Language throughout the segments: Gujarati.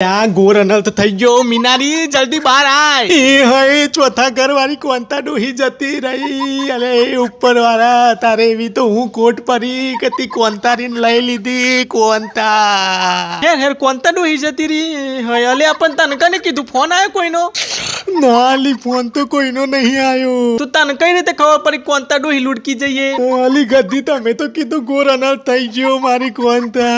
ત્યાં ગોર અનર્થ થઈ ગયો મીનારી જલ્દી બહાર આય એ હે ચોથા ઘર વાળી કોંતા ડોહી જતી રહી અરે ઉપર વાળા તારે એવી તો હું કોટ પરી કે તી કોંતારીને લઈ લીધી કોંતા હેર કોંતા ડોહી જતી રહી હે અલે આપણ તને કને કીધું ફોન આવ્યો કોઈનો ના અલી ફોન તો કોઈનો નહીં આવ્યો તું તને કઈ રીતે ખબર પડી કોંતા ડોહી લુડકી જઈએ અલી ગદ્દી તમે તો કીધું ગોર અનર્થ થઈ ગયો મારી કોંતા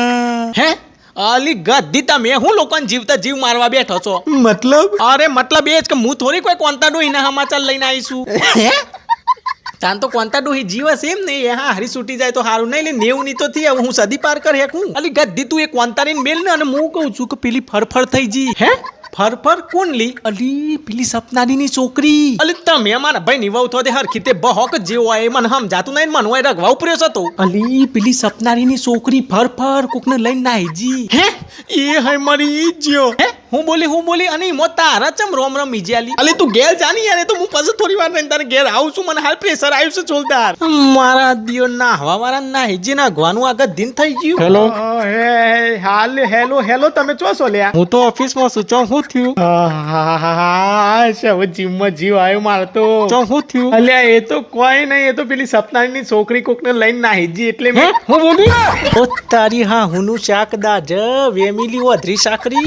હે અલી ગદ્દી તમે હું લોકોને જીવતા જીવ મારવા બેઠો છો મતલબ અરે મતલબ એ જ કે હું થોડી કોઈ કોંતા ડોહીના સમાચાર લઈને આવીશું ચાંદ તો કોંતા ડોહી જીવસ એમ ને હા હરી છૂટી જાય તો સારું નહીં લે 90 ની તો થી હું સદી પાર કરી શકું અલી ગદ્દી તું એ કોંતારીને મેલ ને અને હું કહું છું કે પેલી ફરફર થઈ જી હે ફરફર કોણ લી અલી પેલી સપનાની છોકરી અલી તમે મારા ભાઈ ની વહુ તો તે હરખીતે બહોક જેવો આય મને સમજાતું નહીં મને હોય રગવા ઉપર્યો હતો અલી પેલી સપનાની છોકરી ફરફર કોકને લઈને નાઈ જી હે એ હે મરી જ્યો હે હું બોલી અને મો તારા ચમ રોમ રોમ મીજ્યાલી અલી તું ઘેર જાની યાર તો હું પછી થોડી વાર રહીને તારે ઘેર આવું છું મને હાલ પ્રેશર આવ્યું છે જોરદાર મારા દિયો ના હવા વાળા ના હિજી ના ગવાનું આગળ દિન થઈ ગયું હેલો હે હાલ હેલો તમે ચો છો લ્યા હું તો ઓફિસ માં છું ચો હું થયું હા હવે જીમમાં જીવ આવ્યો મારે તો ચો હું થયું અલ્યા એ તો કોઈ નહીં એ તો પેલી સપનાની છોકરી કોકને લઈને ના હિજી એટલે મેં હું બોલી ઓ તારી હા હુનું શાક દાજ વેમીલી ઓધરી સાકરી